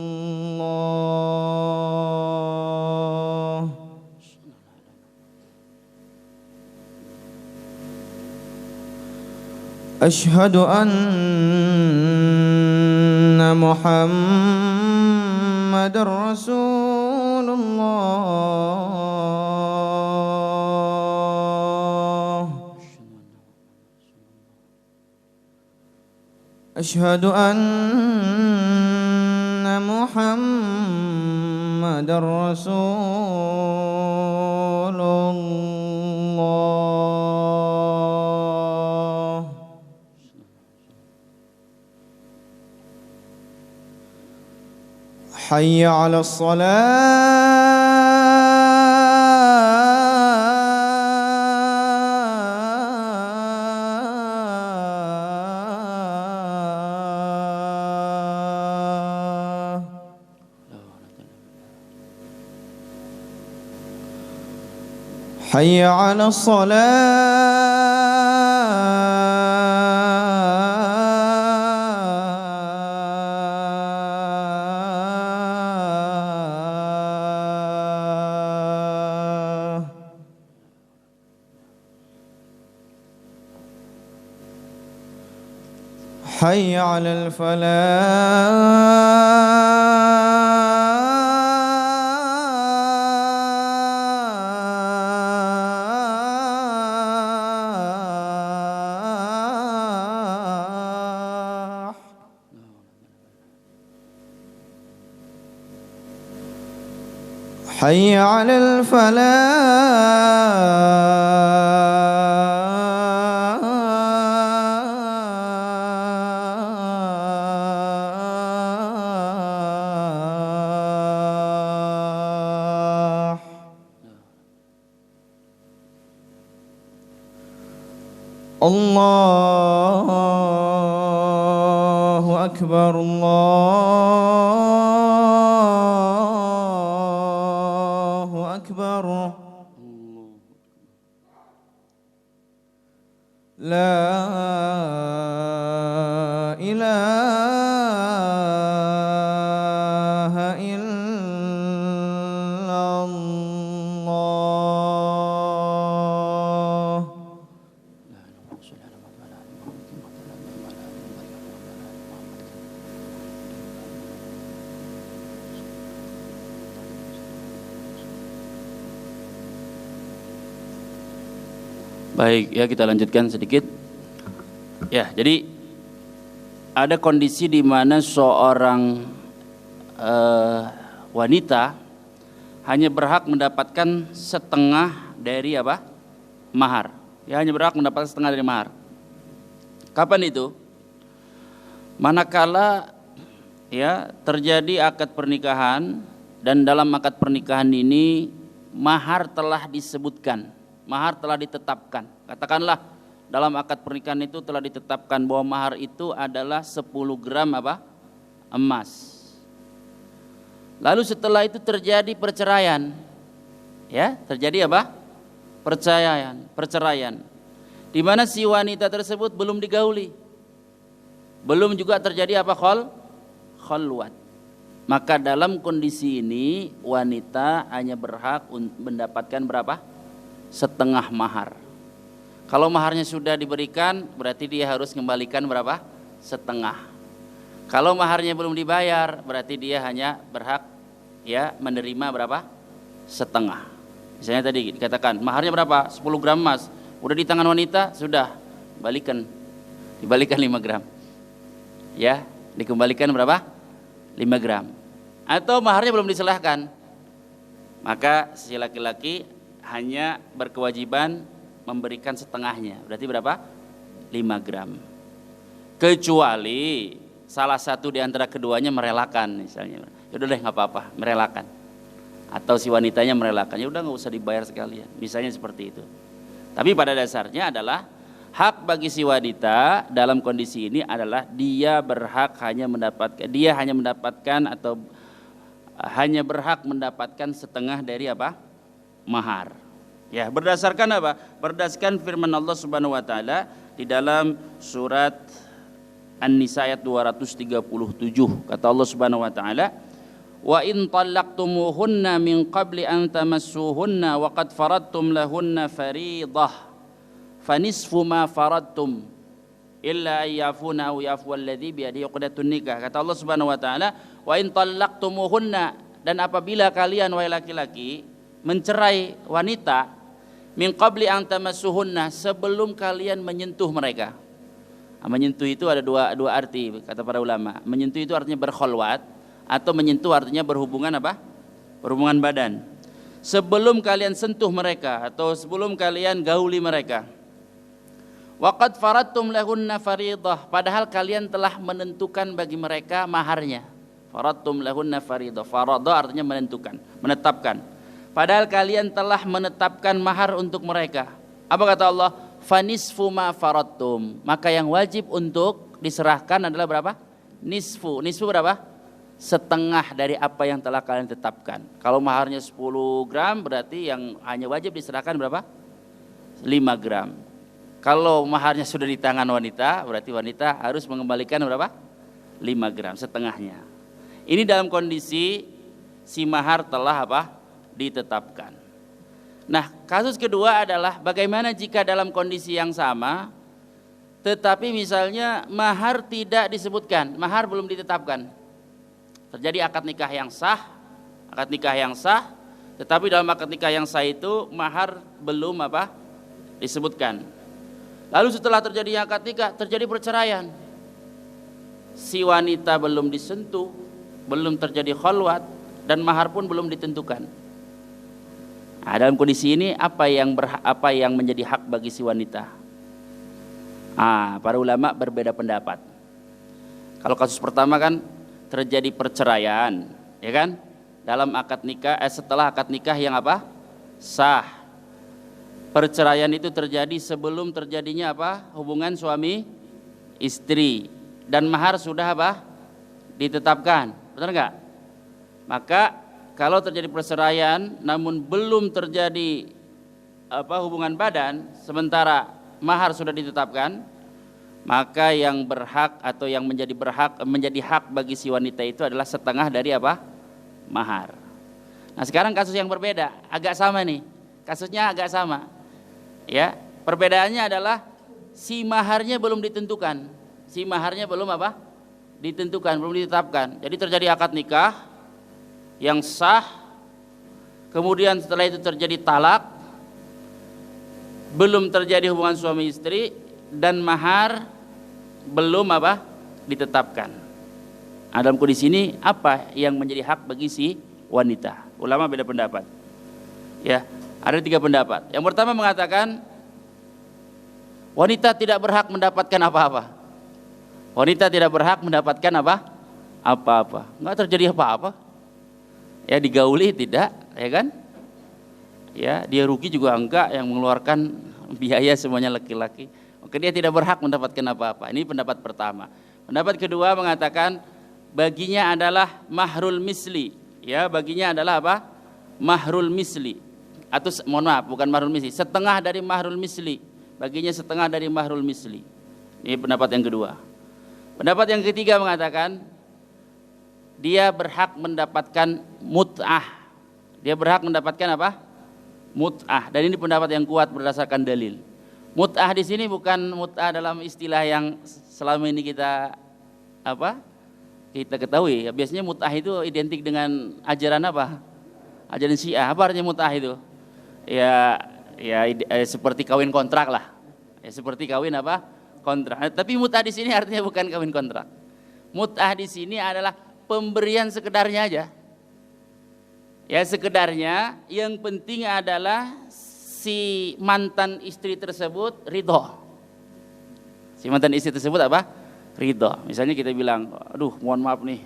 S2: أشهد أن محمد رسول الله أشهد أن محمد رسول الله حي على الصلاة حي على الصلاة حي على الفلاح حي على الفلاح الله أكبر الله أكبر لا إله إلا الله
S1: Baik, ya kita lanjutkan sedikit. Ya, jadi ada kondisi di mana seorang wanita hanya berhak mendapatkan setengah dari apa? Mahar. Ya, hanya berhak mendapatkan setengah dari mahar. Kapan itu? Manakala ya terjadi akad pernikahan dan dalam akad pernikahan ini mahar telah disebutkan. Mahar telah ditetapkan. Katakanlah dalam akad pernikahan itu telah ditetapkan bahwa mahar itu adalah 10 gram apa? Emas. Lalu setelah itu terjadi perceraian. Ya, terjadi apa? Perceraian. Di mana si wanita tersebut belum digauli. Belum juga terjadi apa? Khalwat. Maka dalam kondisi ini wanita hanya berhak mendapatkan berapa? Setengah mahar. Kalau maharnya sudah diberikan, berarti dia harus kembalikan berapa? Setengah. Kalau maharnya belum dibayar, berarti dia hanya berhak ya menerima berapa? Setengah. Misalnya tadi dikatakan maharnya berapa? 10 gram emas. Udah di tangan wanita, sudah dibalikan 5 gram. Ya, dikembalikan berapa? 5 gram. Atau maharnya belum diserahkan. Maka si laki-laki hanya berkewajiban memberikan setengahnya. Berarti berapa? 5 gram. Kecuali salah satu di antara keduanya merelakan misalnya. Yaudah deh nggak apa-apa, merelakan. Atau si wanitanya merelakan, ya udah nggak usah dibayar sekalian. Misalnya seperti itu. Tapi pada dasarnya adalah hak bagi si wanita dalam kondisi ini adalah dia hanya mendapatkan atau hanya berhak mendapatkan setengah dari apa? Mahar. Ya, berdasarkan apa? Berdasarkan firman Allah Subhanahu wa taala di dalam surat An-Nisa ayat 237. Kata Allah Subhanahu wa taala, "Wa in talaqtumuhunna min qabli an tamassuhunna wa qad faradtum lahunna fariidah fanisfu ma faradtum illa ayyafuna aw yafwa alladhi bi yadihi 'uqdatun nikah." Kata Allah Subhanahu wa taala, "Wa in talaqtumuhunna," dan apabila kalian wahai laki-laki mencerai wanita, min qabli an tamassuhunna, sebelum kalian menyentuh mereka. Menyentuh itu ada dua arti kata para ulama. Menyentuh itu artinya berkholwat, atau menyentuh artinya berhubungan apa? Berhubungan badan. Sebelum kalian sentuh mereka atau sebelum kalian gauli mereka. Waqad faradtum lahunna fariidah, padahal kalian telah menentukan bagi mereka maharnya. Faradtum lahunna fariidah. Farada artinya menentukan, menetapkan. Padahal kalian telah menetapkan mahar untuk mereka. Apa kata Allah? Fanisfu ma faradtum, maka yang wajib untuk diserahkan adalah berapa? Nisfu. Nisfu berapa? Setengah dari apa yang telah kalian tetapkan. Kalau maharnya 10 gram berarti yang hanya wajib diserahkan berapa? 5 gram. Kalau maharnya sudah di tangan wanita, berarti wanita harus mengembalikan berapa? 5 gram, setengahnya. Ini dalam kondisi si mahar telah apa? Ditetapkan. Nah, kasus kedua adalah bagaimana jika dalam kondisi yang sama tetapi misalnya mahar tidak disebutkan, mahar belum ditetapkan. Terjadi akad nikah yang sah, tetapi dalam akad nikah yang sah itu mahar belum apa? Disebutkan. Lalu setelah terjadi akad nikah, terjadi perceraian. Si wanita belum disentuh, belum terjadi khalwat, dan mahar pun belum ditentukan. Nah, dalam kondisi ini apa yang menjadi hak bagi si wanita? Para ulama berbeda pendapat. Kalau kasus pertama kan terjadi perceraian, ya kan? Dalam akad nikah, setelah akad nikah yang apa? Sah. Perceraian itu terjadi sebelum terjadinya apa? Hubungan suami istri, dan mahar sudah apa? Ditetapkan, benar nggak? Maka kalau terjadi perceraian namun belum terjadi hubungan badan, sementara mahar sudah ditetapkan, maka yang berhak atau yang menjadi hak bagi si wanita itu adalah setengah dari apa? Mahar. Nah, sekarang kasus yang berbeda, agak sama nih. Kasusnya agak sama. Ya, perbedaannya adalah si maharnya belum ditentukan. Si maharnya belum apa? Ditentukan, belum ditetapkan. Jadi terjadi akad nikah yang sah, kemudian setelah itu terjadi talak, belum terjadi hubungan suami istri, dan mahar belum apa? Ditetapkan. Dalam kondisi ini apa yang menjadi hak bagi si wanita? Ulama beda pendapat. Ya, ada 3 pendapat. Yang pertama mengatakan wanita tidak berhak mendapatkan apa-apa. Wanita tidak berhak mendapatkan apa-apa. Enggak terjadi apa-apa. Ya, digauli tidak, ya kan? Ya, dia rugi juga enggak, yang mengeluarkan biaya semuanya laki-laki. Maka dia tidak berhak mendapatkan apa-apa. Ini pendapat pertama. Pendapat kedua mengatakan baginya adalah mahrul misli. Ya, baginya adalah apa? Mahrul misli. Atau mohon maaf, bukan mahrul misli, setengah dari mahrul misli. Baginya setengah dari mahrul misli. Ini pendapat yang kedua. Pendapat yang ketiga mengatakan dia berhak mendapatkan mut'ah. Dia berhak mendapatkan apa? Mut'ah. Dan ini pendapat yang kuat berdasarkan dalil. Mut'ah di sini bukan mut'ah dalam istilah yang selama ini kita ketahui. Biasanya mut'ah itu identik dengan ajaran apa? Ajaran Syiah. Apa artinya mut'ah itu? Ya seperti kawin kontrak lah. Ya, seperti kawin apa? Kontrak. Tapi mut'ah di sini artinya bukan kawin kontrak. Mut'ah di sini adalah pemberian sekedarnya aja. Ya sekedarnya yang penting adalah si mantan istri tersebut ridho. Si mantan istri tersebut apa? Ridho. Misalnya kita bilang, aduh mohon maaf nih,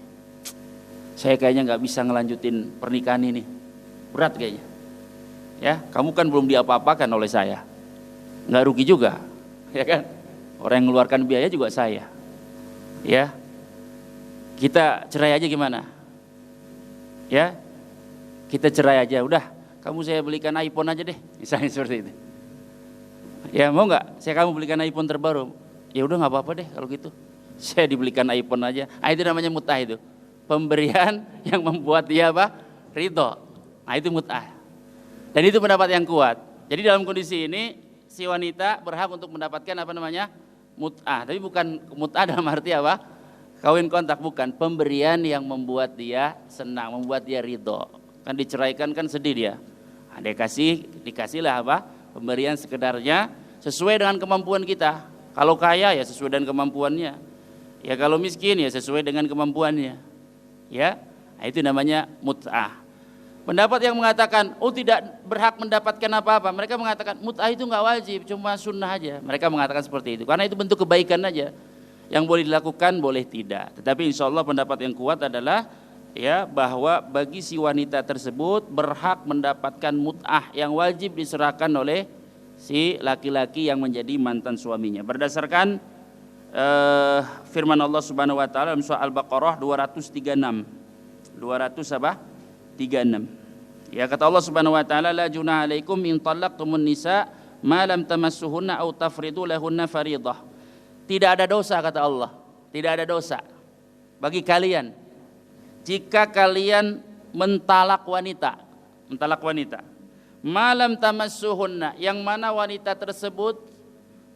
S1: saya kayaknya nggak bisa ngelanjutin pernikahan ini, berat kayaknya. Ya, kamu kan belum diapa-apakan oleh saya, nggak rugi juga, ya kan? Orang yang mengeluarkan biaya juga saya. Ya, kita cerai aja gimana? Ya, kita cerai aja, udah. Kamu saya belikan iPhone aja deh, misalnya seperti itu. Ya mau nggak? Saya kamu belikan iPhone terbaru. Ya udah nggak apa-apa deh kalau gitu. Saya dibelikan iPhone aja. Itu namanya mut'ah itu. Pemberian yang membuat dia apa? Ridho. Itu mut'ah. Dan itu pendapat yang kuat. Jadi dalam kondisi ini si wanita berhak untuk mendapatkan apa namanya? Mut'ah. Tapi bukan mut'ah dalam arti apa? Kawin kontrak, bukan. Pemberian yang membuat dia senang, membuat dia ridho. Kan diceraikan kan sedih dia. Dia dikasihlah apa? Pemberian sekedarnya sesuai dengan kemampuan kita. Kalau kaya ya sesuai dengan kemampuannya. Ya kalau miskin ya sesuai dengan kemampuannya. Ya, itu namanya mut'ah. Pendapat yang mengatakan, oh tidak berhak mendapatkan apa-apa. Mereka mengatakan mut'ah itu nggak wajib, cuma sunnah aja. Mereka mengatakan seperti itu. Karena itu bentuk kebaikan aja. Yang boleh dilakukan, boleh tidak. Tetapi insya Allah pendapat yang kuat adalah ya bahwa bagi si wanita tersebut berhak mendapatkan mut'ah yang wajib diserahkan oleh si laki-laki yang menjadi mantan suaminya. Berdasarkan firman Allah Subhanahu wa taala dalam surah Al-Baqarah 236. 236. Ya kata Allah Subhanahu wa taala, la junaha alaikum in talaqtumun nisa ma lam tamassuhunna aw tafridu lahunna fariidah. Tidak ada dosa kata Allah. Tidak ada dosa bagi kalian jika kalian mentalak wanita. Mentalak wanita. Malam tamassuhunna, yang mana wanita tersebut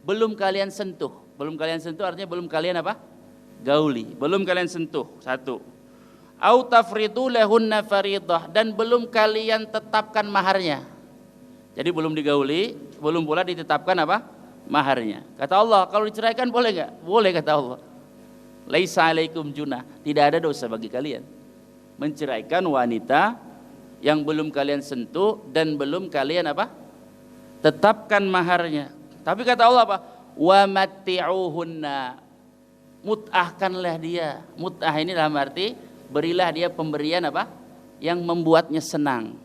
S1: belum kalian sentuh. Belum kalian sentuh artinya belum kalian apa? Gauli. Belum kalian sentuh. Satu. Au tafridu lahunna fariidah, dan belum kalian tetapkan maharnya. Jadi belum digauli, belum pula ditetapkan apa? Maharnya. Kata Allah, kalau diceraikan boleh enggak? Boleh kata Allah. Laisa alaikum junah, tidak ada dosa bagi kalian menceraikan wanita yang belum kalian sentuh dan belum kalian apa? Tetapkan maharnya. Tapi kata Allah apa? Wa matti'uhunna, mut'ahkanlah dia. Mut'ah ini dalam arti berilah dia pemberian apa? Yang membuatnya senang.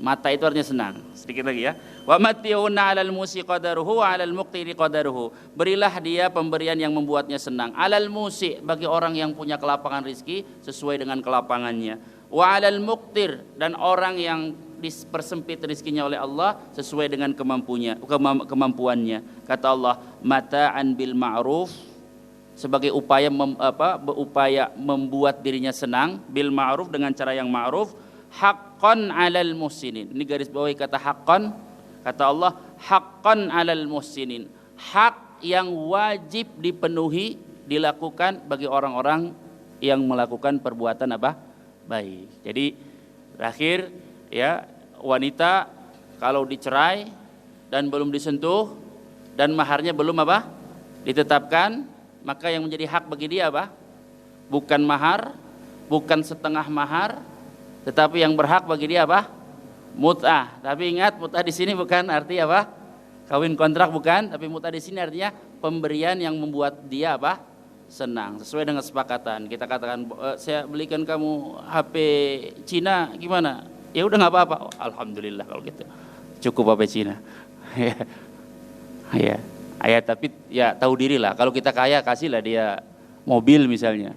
S1: Mata itu artinya senang. Sedikit lagi ya. Wa matti'uhunna 'alal musi qadaruhu wa 'alal muqtiri qadaruhu. Berilah dia pemberian yang membuatnya senang. 'Alal musi, bagi orang yang punya kelapangan rezeki sesuai dengan kelapangannya. Wa 'alal muqtir, dan orang yang dipersempit rezekinya oleh Allah sesuai dengan kemampuannya. Kata Allah, mata'an bil ma'ruf, sebagai upaya membuat dirinya senang, bil ma'ruf, dengan cara yang ma'ruf, haqqan 'alal muhsinin. Ini garis bawahi kata haqqan. Kata Allah, haqqan 'alal muhsinin, hak yang wajib dipenuhi dilakukan bagi orang-orang yang melakukan perbuatan apa? Baik. Jadi terakhir ya, wanita kalau dicerai dan belum disentuh dan maharnya belum apa? Ditetapkan, maka yang menjadi hak bagi dia apa? Bukan mahar, bukan setengah mahar, tetapi yang berhak bagi dia apa? Mut'ah. Tapi ingat, mut'ah di sini bukan arti apa? Kawin kontrak bukan, tapi mut'ah di sini artinya pemberian yang membuat dia apa? Senang, sesuai dengan kesepakatan. Kita katakan, saya belikan kamu HP Cina, gimana? Ya udah nggak apa-apa. Oh, alhamdulillah kalau gitu. Cukup HP Cina. Ya. Tapi ya tahu diri lah. Kalau kita kaya, kasihlah dia mobil misalnya.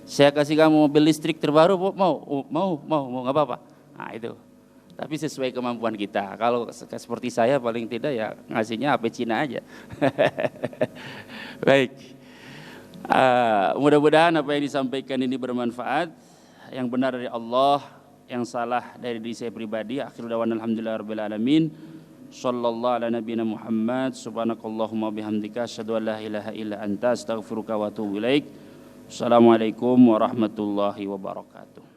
S1: Saya kasih kamu mobil listrik terbaru, mau nggak apa-apa. Nah itu. Tapi sesuai kemampuan kita. Kalau seperti saya paling tidak ya ngasihnya HP Cina aja. Baik. Mudah-mudahan apa yang disampaikan ini bermanfaat. Yang benar dari Allah, yang salah dari diri saya pribadi. Akhirul dawana alhamdulillahirabbil alamin. Sallallahu ala nabiyina Muhammad. Subhanakallahumma bihamdika asyhadu an la ilaha illa anta astaghfiruka wa atubu ilaik. Assalamualaikum warahmatullahi wabarakatuh.